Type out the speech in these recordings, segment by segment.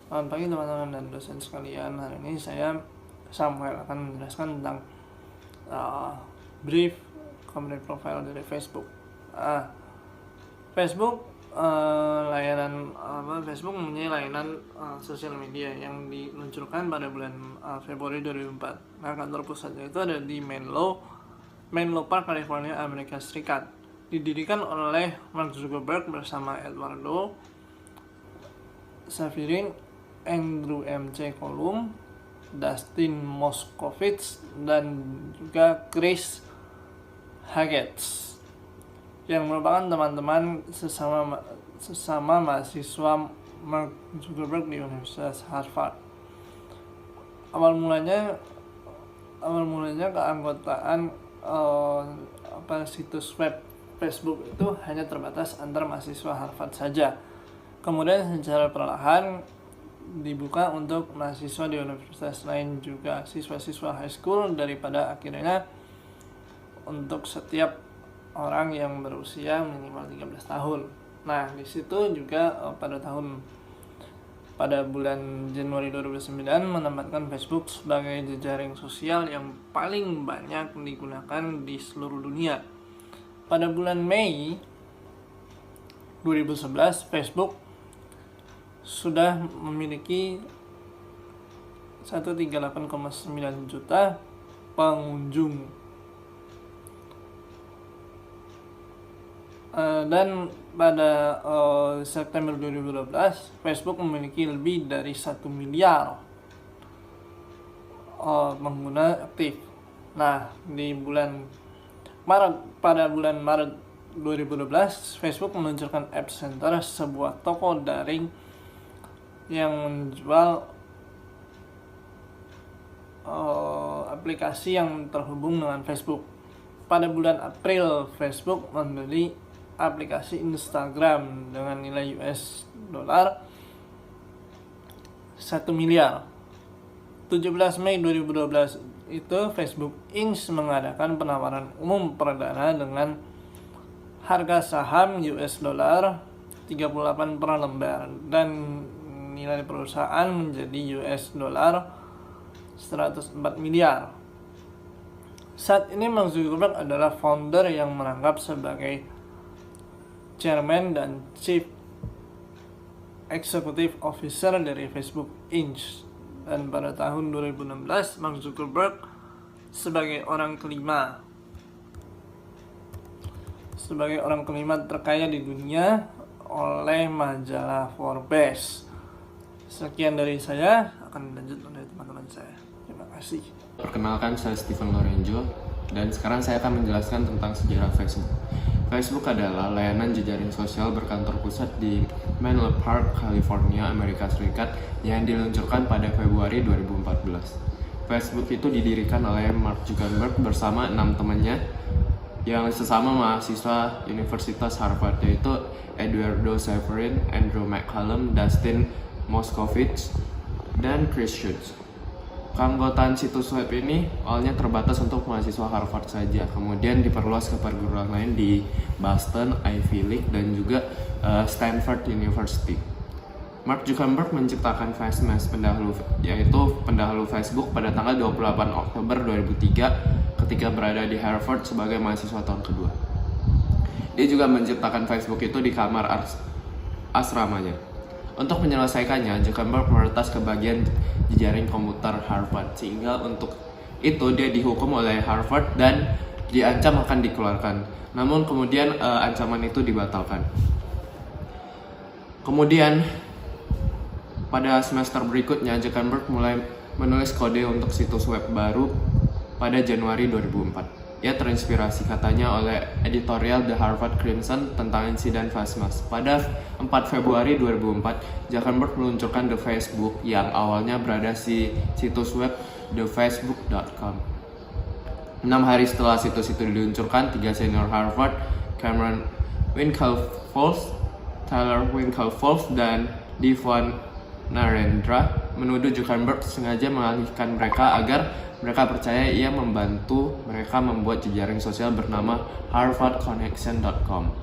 Selamat pagi teman-teman dan dosen sekalian. Hari ini saya Samuel akan menjelaskan tentang brief company profile dari Facebook. Facebook Facebook mempunyai layanan sosial media yang diluncurkan pada bulan Februari 2004. Nah, kantor pusatnya itu ada di Menlo Park, California, Amerika Serikat. Didirikan oleh Mark Zuckerberg bersama Eduardo Safirin, Andrew M.C. Colum, Dustin Moskovitz, dan juga Chris Haggetts, yang merupakan teman-teman sesama mahasiswa Mark Zuckerberg di Universitas Harvard. Awal mulanya keanggotaan situs web Facebook itu hanya terbatas antar mahasiswa Harvard saja. Kemudian secara perlahan dibuka untuk mahasiswa di universitas lain juga, siswa-siswa high school, daripada akhirnya untuk setiap orang yang berusia minimal 13 tahun. Nah, di situ juga pada bulan Januari 2009 menempatkan Facebook sebagai jejaring sosial yang paling banyak digunakan di seluruh dunia. Pada bulan Mei 2011, Facebook sudah memiliki 138,9 juta pengunjung, dan pada September 2012 Facebook memiliki lebih dari 1 miliar pengguna aktif. Nah, pada bulan Maret 2012 Facebook meluncurkan App Center, sebuah toko daring yang menjual aplikasi yang terhubung dengan Facebook. Pada bulan April, Facebook membeli aplikasi Instagram dengan nilai US dollar 1 miliar. 17 Mei 2012 itu Facebook Inc. mengadakan penawaran umum perdana dengan harga saham US dollar 38 per lembar dan nilai perusahaan menjadi US dollar 104 miliar. Saat ini Mark Zuckerberg adalah founder yang merangkap sebagai chairman dan chief executive officer dari Facebook Inc. Dan pada tahun 2016 Mark Zuckerberg sebagai orang kelima terkaya di dunia oleh majalah Forbes. Sekian dari saya, akan dilanjut oleh teman-teman saya. Terima kasih. Perkenalkan, saya Stephen Lorenzo, dan sekarang saya akan menjelaskan tentang sejarah Facebook. Facebook adalah layanan jejaring sosial berkantor pusat di Menlo Park, California, Amerika Serikat yang diluncurkan pada Februari 2014. Facebook itu didirikan oleh Mark Zuckerberg bersama 6 temannya yang sesama mahasiswa Universitas Harvard, yaitu Eduardo Safirin, Andrew McCallum, Dustin Moskovitz, dan Chris Haggetts. Keanggotaan situs web ini awalnya terbatas untuk mahasiswa Harvard saja, kemudian diperluas ke perguruan lain di Boston, Ivy League, dan juga Stanford University. Mark Zuckerberg menciptakan Fastmask, pendahulu Facebook, pada tanggal 28 Oktober 2003 ketika berada di Harvard sebagai mahasiswa tahun kedua. Dia juga menciptakan Facebook itu di kamar asramanya. Untuk menyelesaikannya, Zuckerberg meretas ke bagian jejaring komputer Harvard, sehingga untuk itu dia dihukum oleh Harvard dan diancam akan dikeluarkan. Namun kemudian ancaman itu dibatalkan. Kemudian pada semester berikutnya, Zuckerberg mulai menulis kode untuk situs web baru pada Januari 2004. Ia terinspirasi katanya oleh editorial The Harvard Crimson tentang insiden Fastmask. Pada 4 Februari 2004, Zuckerberg meluncurkan The Facebook yang awalnya berada di situs web thefacebook.com. 6 hari setelah situs itu diluncurkan, 3 senior Harvard, Cameron Winklevoss, Tyler Winklevoss, dan Devon Narendra, menuduh Zuckerberg sengaja mengalihkan mereka agar mereka percaya ia membantu mereka membuat jejaring sosial bernama HarvardConnection.com.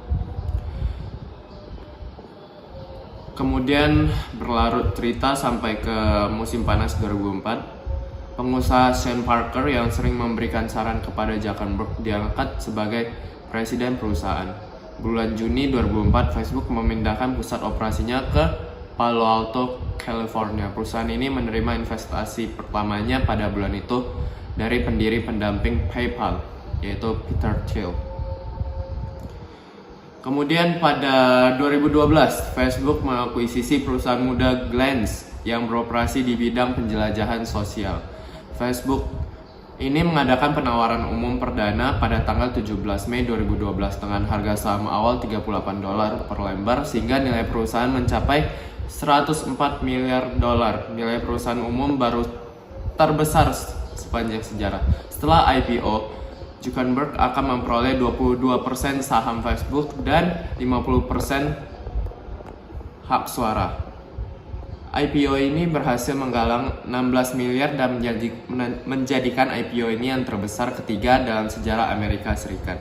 Kemudian berlarut cerita sampai ke musim panas 2004. Pengusaha Sean Parker yang sering memberikan saran kepada Zuckerberg diangkat sebagai presiden perusahaan. Bulan Juni 2004, Facebook memindahkan pusat operasinya ke Palo Alto, California. Perusahaan ini menerima investasi pertamanya pada bulan itu dari pendiri pendamping PayPal, yaitu Peter Thiel. Kemudian pada 2012, Facebook mengakuisisi perusahaan muda Glance yang beroperasi di bidang penjelajahan sosial. Facebook ini mengadakan penawaran umum perdana pada tanggal 17 Mei 2012 dengan harga saham awal $38 per lembar sehingga nilai perusahaan mencapai $104 miliar. Nilai perusahaan umum baru terbesar sepanjang sejarah. Setelah IPO, Zuckerberg akan memperoleh 22% saham Facebook dan 50% hak suara. IPO ini berhasil menggalang 16 miliar dan menjadikan IPO ini yang terbesar ketiga dalam sejarah Amerika Serikat.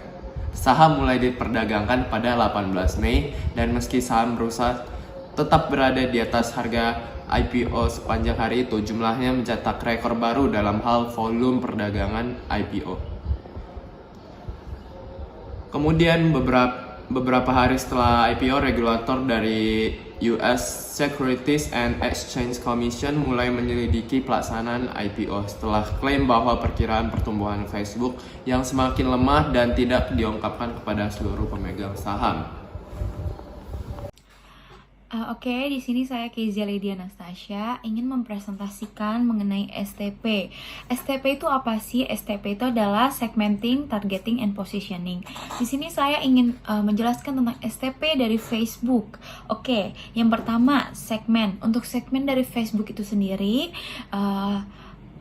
Saham mulai diperdagangkan pada 18 Mei dan meski saham berusaha tetap berada di atas harga IPO sepanjang hari itu, jumlahnya mencetak rekor baru dalam hal volume perdagangan IPO. Kemudian beberapa hari setelah IPO, regulator dari US Securities and Exchange Commission mulai menyelidiki pelaksanaan IPO setelah klaim bahwa perkiraan pertumbuhan Facebook yang semakin lemah dan tidak diungkapkan kepada seluruh pemegang saham. Oke, di sini saya Kezia Lydia Anastasia ingin mempresentasikan mengenai STP. STP itu apa sih? STP itu adalah Segmenting, Targeting, and Positioning. Di sini saya ingin menjelaskan tentang STP dari Facebook. Oke, yang pertama segmen. Untuk segmen dari Facebook itu sendiri,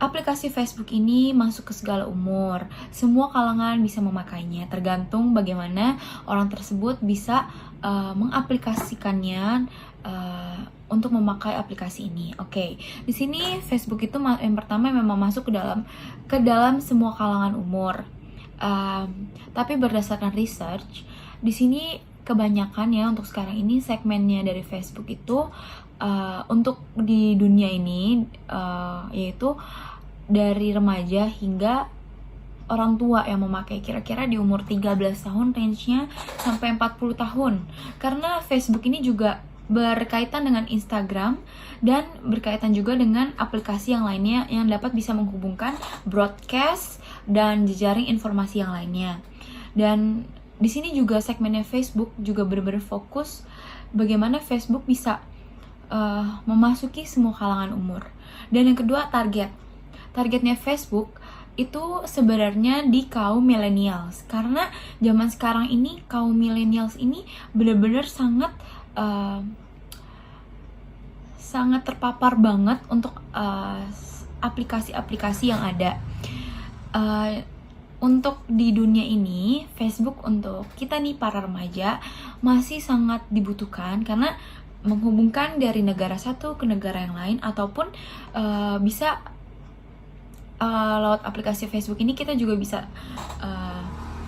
aplikasi Facebook ini masuk ke segala umur. Semua kalangan bisa memakainya, tergantung bagaimana orang tersebut bisa mengaplikasikannya untuk memakai aplikasi ini. Oke, di sini Facebook itu yang pertama memang masuk ke dalam semua kalangan umur. Tapi berdasarkan research, di sini kebanyakan ya untuk sekarang ini segmennya dari Facebook itu untuk di dunia ini yaitu dari remaja hingga orang tua yang memakai, kira-kira di umur 13 tahun range-nya sampai 40 tahun. Karena Facebook ini juga berkaitan dengan Instagram dan berkaitan juga dengan aplikasi yang lainnya yang dapat bisa menghubungkan broadcast dan jejaring informasi yang lainnya. Dan di sini juga segmennya Facebook juga benar-benar fokus bagaimana Facebook bisa memasuki semua kalangan umur. Dan yang kedua, targetnya Facebook itu sebenarnya di kaum millennials, karena zaman sekarang ini kaum millennials ini benar-benar sangat terpapar banget untuk aplikasi-aplikasi yang ada. Untuk di dunia ini, Facebook untuk kita nih para remaja masih sangat dibutuhkan karena menghubungkan dari negara satu ke negara yang lain, ataupun bisa lewat aplikasi Facebook ini kita juga bisa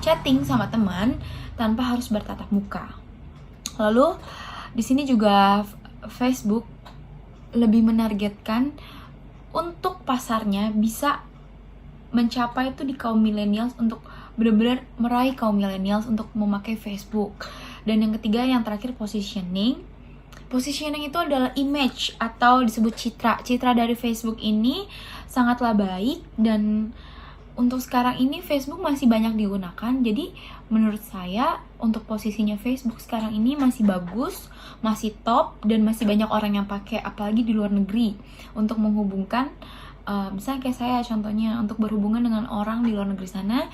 chatting sama teman tanpa harus bertatap muka. Lalu di sini juga Facebook lebih menargetkan untuk pasarnya bisa mencapai itu di kaum millennials, untuk benar-benar meraih kaum millennials untuk memakai Facebook. Dan yang ketiga, yang terakhir, positioning. Positioning itu adalah image atau disebut citra. Citra dari Facebook ini sangatlah baik, dan untuk sekarang ini Facebook masih banyak digunakan. Jadi menurut saya untuk posisinya Facebook sekarang ini masih bagus, masih top, dan masih banyak orang yang pakai, apalagi di luar negeri, untuk menghubungkan misalnya kayak saya contohnya, untuk berhubungan dengan orang di luar negeri sana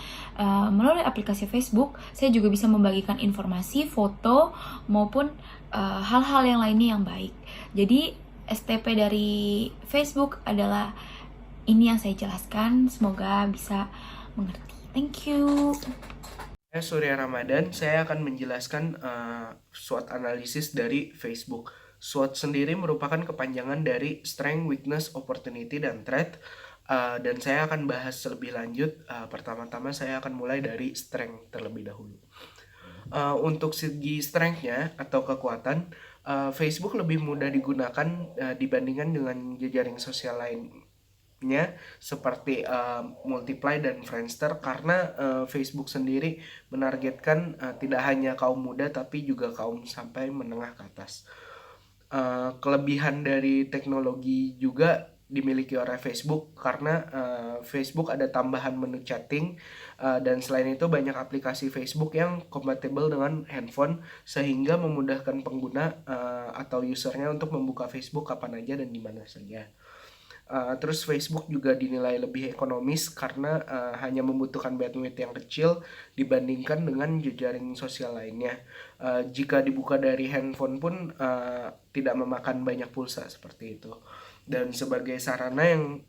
melalui aplikasi Facebook. Saya juga bisa membagikan informasi, foto, maupun hal-hal yang lainnya yang baik. Jadi STP dari Facebook adalah ini yang saya jelaskan, semoga bisa mengerti. Thank you. Saya Surya Ramadan, saya akan menjelaskan SWOT analisis dari Facebook. SWOT sendiri merupakan kepanjangan dari Strength, Weakness, Opportunity, dan Threat. Dan saya akan bahas lebih lanjut. Pertama-tama saya akan mulai dari Strength terlebih dahulu. Untuk segi strength-nya atau kekuatan, Facebook lebih mudah digunakan dibandingkan dengan jejaring sosial lainnya seperti Multiply dan Friendster, karena Facebook sendiri menargetkan tidak hanya kaum muda tapi juga kaum sampai menengah ke atas. Kelebihan dari teknologi juga dimiliki oleh Facebook karena Facebook ada tambahan menu chatting, dan selain itu banyak aplikasi Facebook yang kompatibel dengan handphone sehingga memudahkan pengguna atau usernya untuk membuka Facebook kapan aja dan di mana saja. Terus Facebook juga dinilai lebih ekonomis karena hanya membutuhkan bandwidth yang kecil dibandingkan dengan jejaring sosial lainnya. Jika dibuka dari handphone pun tidak memakan banyak pulsa seperti itu. Dan sebagai sarana yang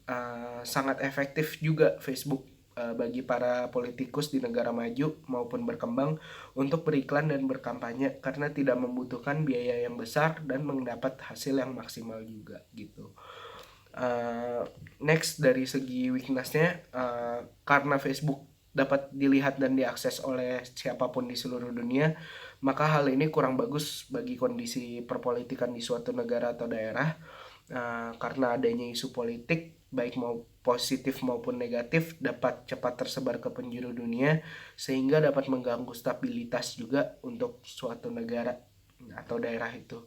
sangat efektif juga Facebook bagi para politikus di negara maju maupun berkembang untuk beriklan dan berkampanye karena tidak membutuhkan biaya yang besar dan mendapat hasil yang maksimal juga gitu. Next, dari segi weakness-nya, karena Facebook dapat dilihat dan diakses oleh siapapun di seluruh dunia, maka hal ini kurang bagus bagi kondisi perpolitikan di suatu negara atau daerah, karena adanya isu politik baik mau positif maupun negatif dapat cepat tersebar ke penjuru dunia sehingga dapat mengganggu stabilitas juga untuk suatu negara atau daerah itu.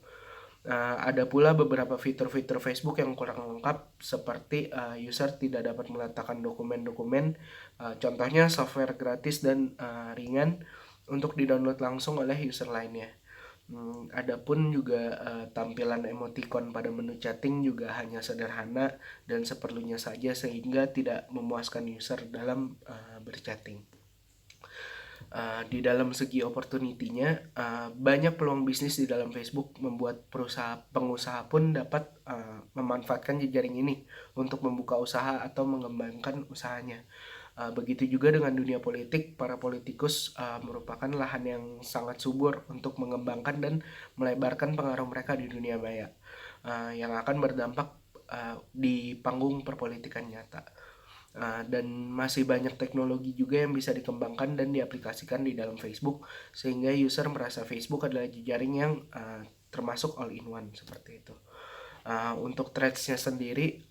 Ada pula beberapa fitur-fitur Facebook yang kurang lengkap seperti user tidak dapat meletakkan dokumen-dokumen, contohnya software gratis dan ringan untuk di-download langsung oleh user lainnya. Adapun juga tampilan emoticon pada menu chatting juga hanya sederhana dan seperlunya saja sehingga tidak memuaskan user dalam berchatting. Di dalam segi opportunity-nya, banyak peluang bisnis di dalam Facebook membuat pengusaha pun dapat memanfaatkan jejaring ini untuk membuka usaha atau mengembangkan usahanya. Begitu juga dengan dunia politik, para politikus merupakan lahan yang sangat subur untuk mengembangkan dan melebarkan pengaruh mereka di dunia maya, yang akan berdampak di panggung perpolitikan nyata. Dan masih banyak teknologi juga yang bisa dikembangkan dan diaplikasikan di dalam Facebook sehingga user merasa Facebook adalah jejaring yang termasuk all-in-one seperti itu. Untuk threads-nya sendiri,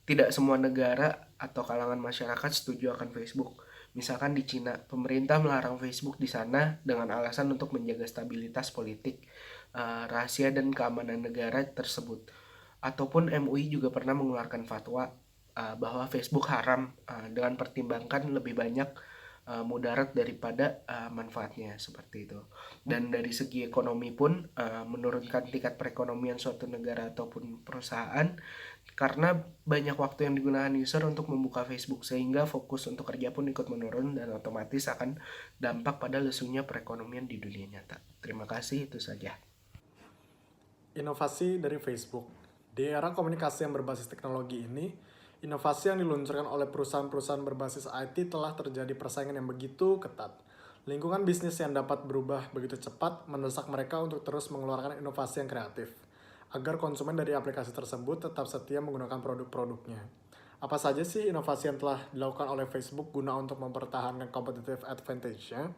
tidak semua negara atau kalangan masyarakat setuju akan Facebook. Misalkan di Cina, pemerintah melarang Facebook di sana dengan alasan untuk menjaga stabilitas politik, rahasia dan keamanan negara tersebut. Ataupun MUI juga pernah mengeluarkan fatwa bahwa Facebook haram dengan pertimbangkan lebih banyak mudarat daripada manfaatnya seperti itu. Dan dari segi ekonomi pun menurunkan tingkat perekonomian suatu negara ataupun perusahaan karena banyak waktu yang digunakan user untuk membuka Facebook sehingga fokus untuk kerja pun ikut menurun dan otomatis akan dampak pada lesunya perekonomian di dunia nyata. Terima kasih, itu saja. Inovasi dari Facebook. Di era komunikasi yang berbasis teknologi ini, inovasi yang diluncurkan oleh perusahaan-perusahaan berbasis IT telah terjadi persaingan yang begitu ketat. Lingkungan bisnis yang dapat berubah begitu cepat mendesak mereka untuk terus mengeluarkan inovasi yang kreatif, agar konsumen dari aplikasi tersebut tetap setia menggunakan produk-produknya. Apa saja sih inovasi yang telah dilakukan oleh Facebook guna untuk mempertahankan competitive advantage-nya?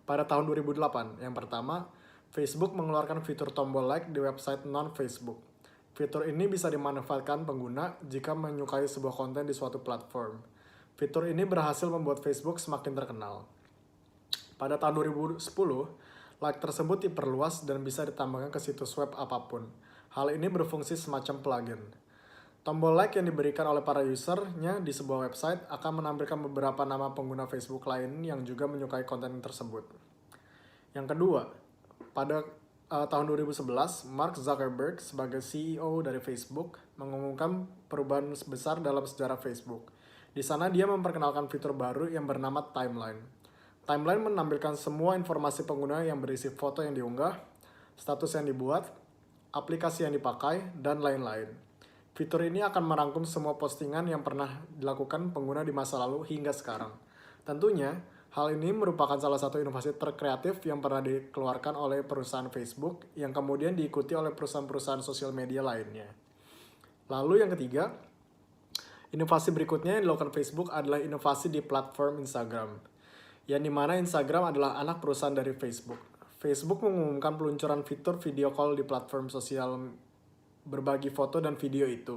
Pada tahun 2008, yang pertama, Facebook mengeluarkan fitur tombol like di website non-Facebook. Fitur ini bisa dimanfaatkan pengguna jika menyukai sebuah konten di suatu platform. Fitur ini berhasil membuat Facebook semakin terkenal. Pada tahun 2010, like tersebut diperluas dan bisa ditambahkan ke situs web apapun. Hal ini berfungsi semacam plugin. Tombol like yang diberikan oleh para usernya di sebuah website akan menampilkan beberapa nama pengguna Facebook lain yang juga menyukai konten tersebut. Yang kedua, pada tahun 2011, Mark Zuckerberg sebagai CEO dari Facebook mengumumkan perubahan besar dalam sejarah Facebook. Di sana dia memperkenalkan fitur baru yang bernama Timeline. Timeline menampilkan semua informasi pengguna yang berisi foto yang diunggah, status yang dibuat, aplikasi yang dipakai, dan lain-lain. Fitur ini akan merangkum semua postingan yang pernah dilakukan pengguna di masa lalu hingga sekarang. Tentunya, hal ini merupakan salah satu inovasi terkreatif yang pernah dikeluarkan oleh perusahaan Facebook yang kemudian diikuti oleh perusahaan-perusahaan sosial media lainnya. Lalu yang ketiga, inovasi berikutnya yang dilakukan Facebook adalah inovasi di platform Instagram, yang dimana Instagram adalah anak perusahaan dari Facebook. Facebook mengumumkan peluncuran fitur video call di platform sosial berbagi foto dan video itu.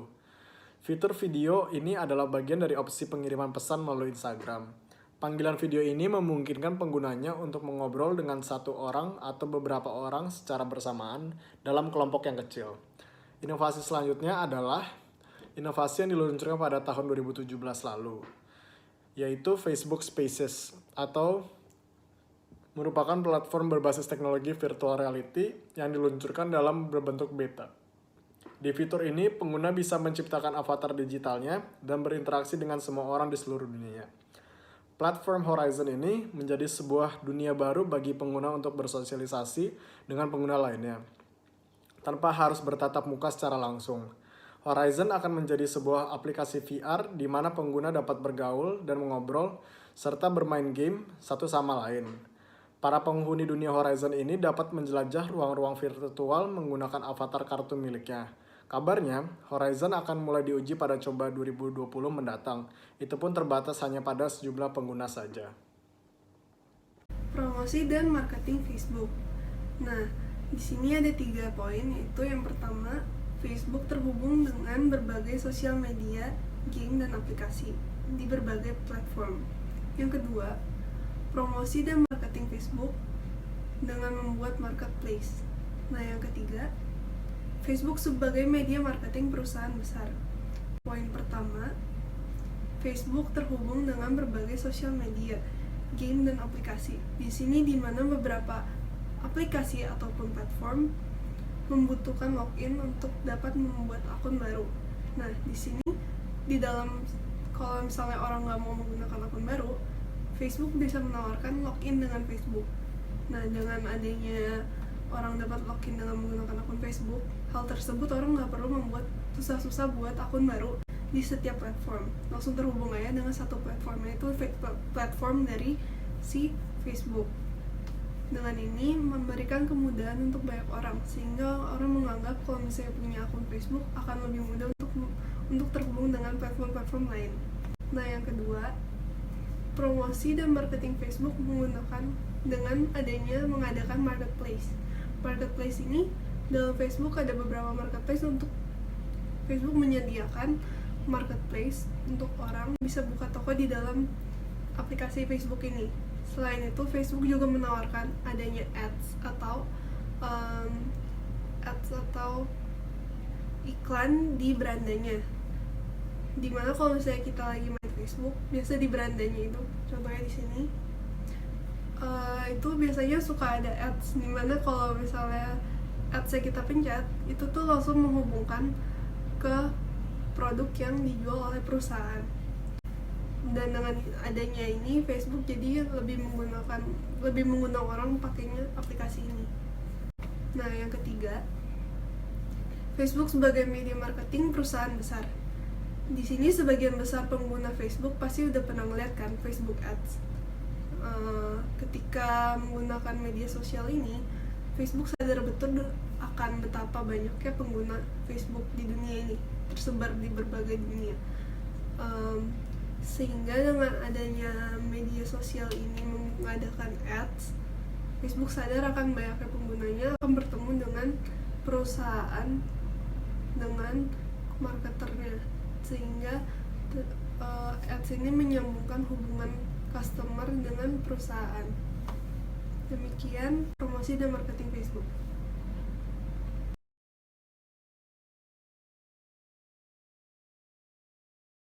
Fitur video ini adalah bagian dari opsi pengiriman pesan melalui Instagram. Panggilan video ini memungkinkan penggunanya untuk mengobrol dengan satu orang atau beberapa orang secara bersamaan dalam kelompok yang kecil. Inovasi selanjutnya adalah inovasi yang diluncurkan pada tahun 2017 lalu, yaitu Facebook Spaces, atau merupakan platform berbasis teknologi virtual reality yang diluncurkan dalam berbentuk beta. Di fitur ini, pengguna bisa menciptakan avatar digitalnya dan berinteraksi dengan semua orang di seluruh dunia. Platform Horizon ini menjadi sebuah dunia baru bagi pengguna untuk bersosialisasi dengan pengguna lainnya, tanpa harus bertatap muka secara langsung. Horizon akan menjadi sebuah aplikasi VR di mana pengguna dapat bergaul dan mengobrol, serta bermain game satu sama lain. Para penghuni dunia Horizon ini dapat menjelajah ruang-ruang virtual menggunakan avatar kartun miliknya. Kabarnya, Horizon akan mulai diuji pada coba 2020 mendatang. Itu pun terbatas hanya pada sejumlah pengguna saja. Promosi dan marketing Facebook. Nah, di sini ada 3 poin, yaitu yang pertama, Facebook terhubung dengan berbagai sosial media, game, dan aplikasi di berbagai platform. Yang kedua, promosi dan marketing Facebook dengan membuat marketplace. Nah, yang ketiga, Facebook sebagai media marketing perusahaan besar. Poin pertama, Facebook terhubung dengan berbagai sosial media, game, dan aplikasi. Di sini di mana beberapa aplikasi ataupun platform membutuhkan login untuk dapat membuat akun baru. Nah, di sini di dalam, kalau misalnya orang nggak mau menggunakan akun baru, Facebook bisa menawarkan login dengan Facebook. Nah, dengan adanya orang dapat login dengan menggunakan akun Facebook, hal tersebut orang nggak perlu membuat susah-susah buat akun baru di setiap platform. Langsung terhubung aja dengan satu platformnya, itu platform dari si Facebook. Dengan ini memberikan kemudahan untuk banyak orang, sehingga orang menganggap kalau misalnya punya akun Facebook akan lebih mudah untuk terhubung dengan platform-platform lain. Nah, yang kedua, promosi dan marketing Facebook menggunakan dengan adanya mengadakan marketplace. Marketplace ini dalam Facebook ada beberapa marketplace. Untuk Facebook menyediakan marketplace untuk orang bisa buka toko di dalam aplikasi Facebook ini. Selain itu, Facebook juga menawarkan adanya ads atau iklan di berandanya. Dimana kalau misalnya kita lagi main Facebook, biasa di berandanya itu, contohnya di sini, itu biasanya suka ada ads, dimana kalau misalnya ads-nya kita pencet, itu tuh langsung menghubungkan ke produk yang dijual oleh perusahaan. Dan dengan adanya ini, Facebook jadi lebih mengundang orang pakainya aplikasi ini. Nah, yang ketiga, Facebook sebagai media marketing perusahaan besar. Di sini sebagian besar pengguna Facebook pasti udah pernah ngeliat kan Facebook Ads. Ketika menggunakan media sosial ini, Facebook sadar betul akan betapa banyaknya pengguna Facebook di dunia ini, tersebar di berbagai dunia. Sehingga dengan adanya media sosial ini mengadakan ads, Facebook sadar akan banyaknya penggunanya akan bertemu dengan perusahaan, dengan marketernya, sehingga ads ini menyambungkan hubungan customer dengan perusahaan. Demikian promosi dan marketing Facebook.